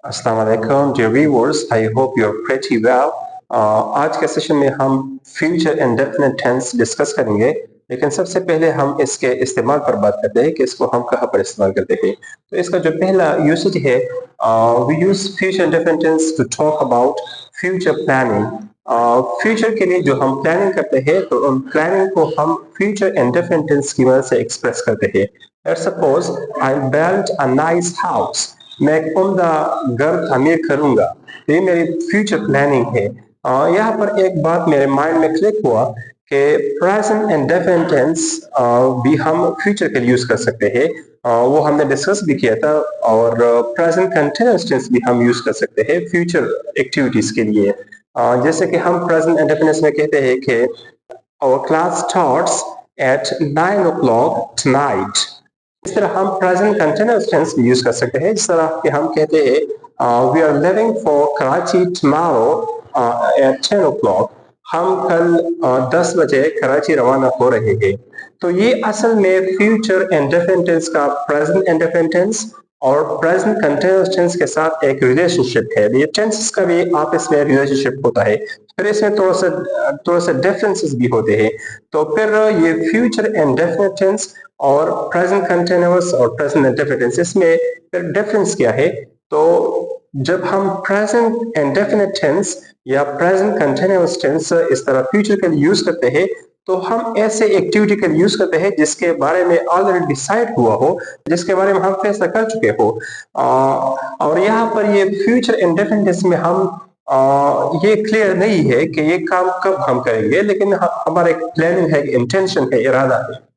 अस्सलाम वालेकुम dear viewers, I hope you are pretty well. आज के सेशन में हम फ्यूचर इंडेफिनिट टेंस डिस्कस करेंगे, लेकिन सबसे पहले हम इसके इस्तेमाल पर बात करते हैं कि इसको हम कहाँ पर इस्तेमाल करते हैं। तो इसका जो पहला यूसेज है, we use future indefinite tense to talk about future planning. Future के लिए जो हम प्लानिंग करते हैं, तो उन प्लानिंग को हम फ्यूचर इंडेफिनिट टेंस की मदद से एक्सप्रेस करते हैं। Let's suppose I built a nice house, मैं एक उम्दा घर तामीर करूंगा। तो ये मेरी फ्यूचर प्लानिंग है। यहाँ पर एक बात मेरे माइंड में क्लिक हुआ कि प्रेजेंट एंड डेफिनिट टेंस भी हम फ्यूचर के लिए यूज कर सकते हैं। वो हमने डिस्कस भी किया था। और प्रेजेंट कंटिन्यूअस टेंस भी हम यूज कर सकते हैं फ्यूचर एक्टिविटीज के लिए। जैसे कि हम प्रेजेंट एंड डेफिनिट में कहते हैं कि our class starts at 9 o'clock tonight। इस तरह हम प्रेजेंट कंटिन्यूअस टेंस भी यूज कर सकते हैं। जिस तरह कि हम कहते हैं we are living for Karachi tomorrow at 10 o'clock। हम कल 10 बजे कराची रवाना हो रहे हैं। तो ये असल में फ्यूचर इंडेफिनिट टेंस का प्रेजेंट इंडेफिनिट टेंस और प्रेजेंट कंटिन्यूअस टेंस के साथ एक रिलेशनशिप है। ये टेंसेस का भी आपस में रिलेशनशिप होता है, फिर इसमें थोड़ा सा डिफरेंसेस भी होते हैं। तो फिर ये फ्यूचर इंडेफिनिट टेंस और प्रेजेंट कंटिन्यूअस और प्रेजेंट इंडेफिनिट टेंस, इसमें फिर डिफरेंस क्या है? तो जब हम प्रेजेंट इंडेफिनिट टेंस या प्रेजेंट कंटिन्यूअस टेंस इस तरह फ्यूचर के लिए यूज करते हैं, तो हम ऐसे एक्टिविटी के लिए यूज करते हैं जिसके बारे में ऑलरेडी डिसाइड हुआ हो, जिसके बारे में हम फैसला कर चुके हो। और यहाँ पर ये फ्यूचर इंडेफिनिट टेंस में हम ये क्लियर नहीं है कि ये काम कब हम करेंगे, लेकिन हमारा एक प्लानिंग है, इंटेंशन है, इरादा है।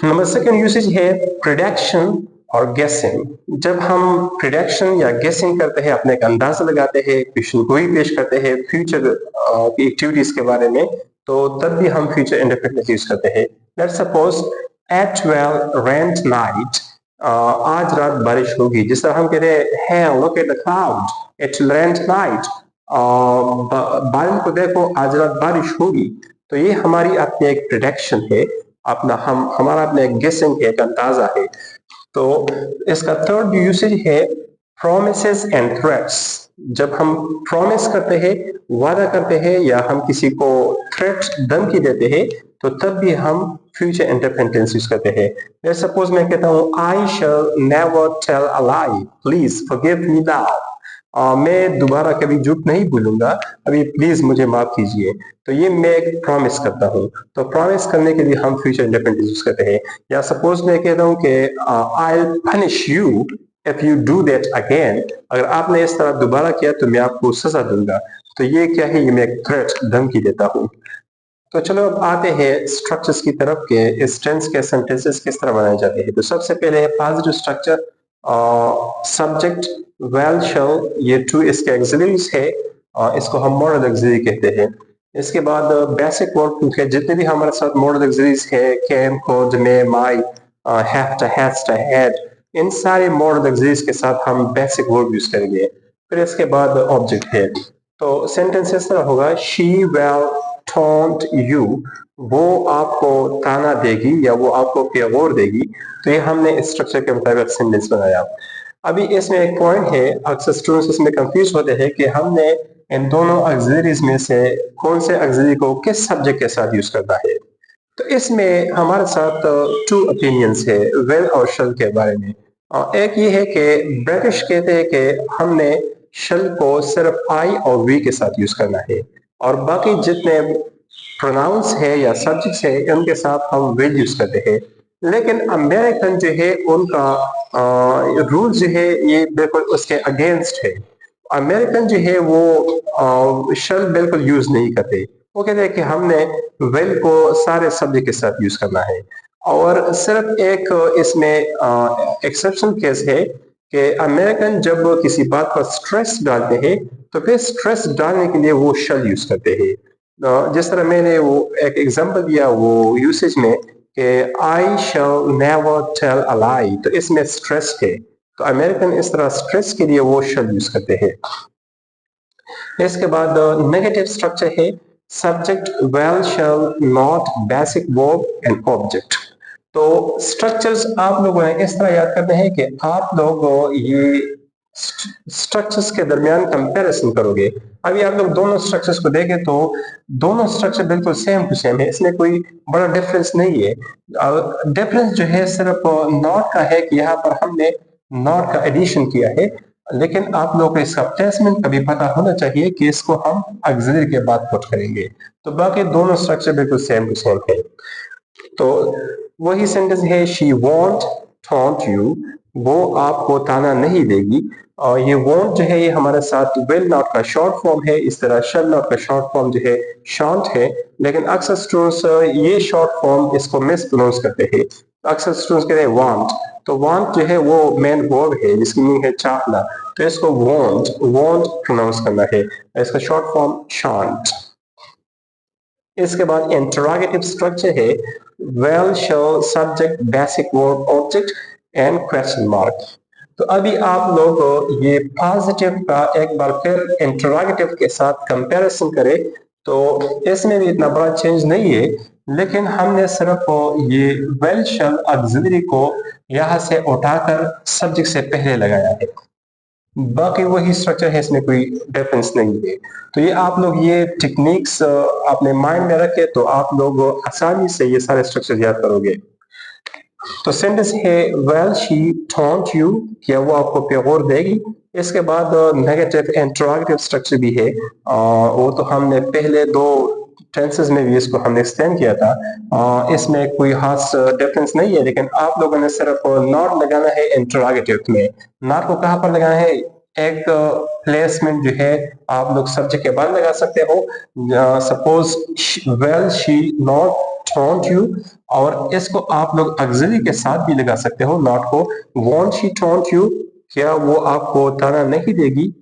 नंबर सेकंड यूसेज है प्रिडिक्शन और गेसिंग। जब हम प्रिडिक्शन या गेसिंग करते हैं, अपने एक अंदाजा लगाते हैं, पेशन गोई पेश करते हैं फ्यूचर की एक्टिविटीज के बारे में, तो तब भी हम फ्यूचर इंडेफिनिट यूज करते हैं। Let's suppose at 12 rent night, आज रात बारिश होगी। जिस तरह हम कहते हैं hey, look at the cloud, it will rain tonight, बादल को देखो, आज रात बारिश होगी। तो ये हमारी अपनी एक प्रिडिक्शन है, अपना हमारा अपना एक गेसिंग है, एक अंदाजा है। तो इसका थर्ड यूसेज है प्रोमिसेस एंड थ्रेट्स। जब हम प्रॉमिस करते हैं, वादा करते हैं, या हम किसी को थ्रेट, धमकी देते हैं, तो तब भी हम फ्यूचर इंडेफिनिट टेंस यूज करते हैं। लेट्स सपोज मैं कहता हूँ I shall never tell a lie, please forgive me now. मैं दोबारा कभी झूठ नहीं बोलूंगा, अभी प्लीज मुझे माफ कीजिए। तो ये मैं एक प्रॉमिस करता हूँ। तो प्रॉमिस करने के लिए हम फ्यूचर इंडेफिनिट यूज करते हैं। या सपोज मैं कहता हूँ कि I will punish you if you do that again, अगर आपने इस तरह दोबारा किया तो मैं आपको सजा दूंगा। तो ये क्या है? ये मैं एक थ्रेट, धमकी देता हूँ। तो चलो अब आते हैं स्ट्रक्चर्स की तरफ के इस टेंस के सेंटेंसेस किस तरह बनाए जाते हैं। तो सबसे पहले है पॉजिटिव स्ट्रक्चर, सब्जेक्ट वेल शैल, ये टू इसके एक्सिलरीज है, इसको हम मॉडल एक्सिलरी कहते हैं। इसके बाद बेसिक वर्ब, क्योंकि जितने भी हमारे साथ मॉडल एक्सिलरीज है, can, could, may, might, have to, has to, had, इन सारे मॉडल एक्सिलरीज के साथ हम बेसिक वर्ब यूज करेंगे। फिर इसके बाद ऑब्जेक्ट है। तो सेंटेंस इस तरह होगा, शी वेल टॉन्ट यू, वो आपको ताना देगी या वो आपको प्यार देगी। तो ये हमने इस स्ट्रक्चर के मुताबिक सेंटेंस बनाया। अभी इसमें एक पॉइंट है, अक्सर स्टूडेंट्स इसमें कंफ्यूज होते हैं कि हमने इन दोनों ऑक्सिलरीज में से कौन से ऑक्सिलरी को किस सब्जेक्ट के साथ यूज करना है। तो इसमें हमारे साथ टू ओपिनियंस है वेल और शल के बारे में। एक ये है कि ब्रिटिश कहते हैं कि हमने शल को सिर्फ आई और वी के साथ यूज करना है, और बाकी जितने प्रोनाउंस है या सब्जेक्ट्स है उनके साथ हम विल यूज करते हैं। लेकिन अमेरिकन जो है उनका रूल जो है ये बिल्कुल उसके अगेंस्ट है। अमेरिकन जो है वो शल बिल्कुल यूज नहीं करते। वो कहते हैं कि हमने विल को सारे सब्जेक्ट के साथ यूज करना है। और सिर्फ एक इसमें एक्सेप्शन केस है कि अमेरिकन जब किसी बात पर स्ट्रेस डालते हैं, तो फिर स्ट्रेस डालने के लिए वो शल यूज करते हैं। जिस तरह मैंने वो एक एग्जांपल दिया वो यूसेज में कि आई शैल नेवर टेल अ लाई, तो इसमें स्ट्रेस है। तो अमेरिकन इस तरह स्ट्रेस के लिए वो शल यूज करते हैं। इसके बाद नेगेटिव स्ट्रक्चर है subject well shall not basic verb and object. तो स्ट्रक्चर्स आप लोगों ने इस तरह याद करते हैं कि आप लोग ये स्ट्रक्चर्स के दरमियान कंपैरिजन करोगे। अभी आप लोग दोनों स्ट्रक्चर्स को देखें तो दोनों स्ट्रक्चर बिल्कुल सेम टू सेम है, इसमें कोई बड़ा डिफरेंस नहीं है। डिफरेंस जो है सिर्फ नॉट का है कि यहाँ पर हमने नॉट का एडिशन किया है, लेकिन आप लोगों को इसका प्लेसमेंट का भी पता होना चाहिए कि इसको हम ऑक्सिलरी के बाद पुट करेंगे। तो बाकी दोनों स्ट्रक्चर बिल्कुल सेम टू सेम है। तो वही सेंटेंस है शी वॉन्ट टॉन्ट यू, वो आपको ताना नहीं देगी। और ये वॉन्ट जो है ये हमारे साथ विल नॉट का शॉर्ट फॉर्म है, इस तरह शल नॉट का शॉर्ट फॉर्म जो है शॉन्ट है, लेकिन अक्सर स्टूडेंट्स ये शॉर्ट फॉर्म इसको मिस प्रोनाउंस करते हैं। अक्सर स्टूडेंट्स कहते हैं वांट, तो वांट जो है वो मेन वर्ब है जिसकी मीनिंग है चाहना, तो इसको वॉन्ट वॉन्ट प्रोनाउंस करना है, इसका शॉर्ट फॉर्म शॉन्ट। इसके बाद इंटरोगेटिव स्ट्रक्चर है well show subject basic verb object and question mark. तो अभी आप लोग ये पॉजिटिव का एक बार फिर इंटरोगेटिव के साथ कंपैरिजन करें तो इसमें भी इतना बड़ा चेंज नहीं है, लेकिन हमने सिर्फ ये वेल शल ऑक्सिलरी को यहां से उठाकर सब्जेक्ट से पहले लगाया है, बाकी वही स्ट्रक्चर है, इसमें कोई डिफरेंस नहीं है। तो ये आप लोग ये टेक्निक्स अपने माइंड में रखे तो आप लोग आसानी से ये सारे स्ट्रक्चर याद करोगे। तो सेंटेंस है वेल शी टॉन्ट यू, क्या वो आपको प्योर देगी। इसके बाद नेगेटिव इंटरोगेटिव स्ट्रक्चर भी है, वो तो हमने पहले दो टेंसेस में भी इसको हमने एक्सप्लेन किया था, इसमें कोई खास डिफरेंस नहीं है, लेकिन आप लोगों ने सिर्फ नॉट लगाना है इंटरोगेटिव में। नॉट को कहां पर लगाना है, एक प्लेसमेंट जो है आप लोग सब्जेक्ट के बाद लगा सकते हो। Suppose well she not taunt you, और इसको आप लोग ऑक्सिलरी के साथ भी लगा सकते हो नॉट को। वॉन्ट शी टॉन्ट यू, क्या वो आपको ताना नहीं देगी।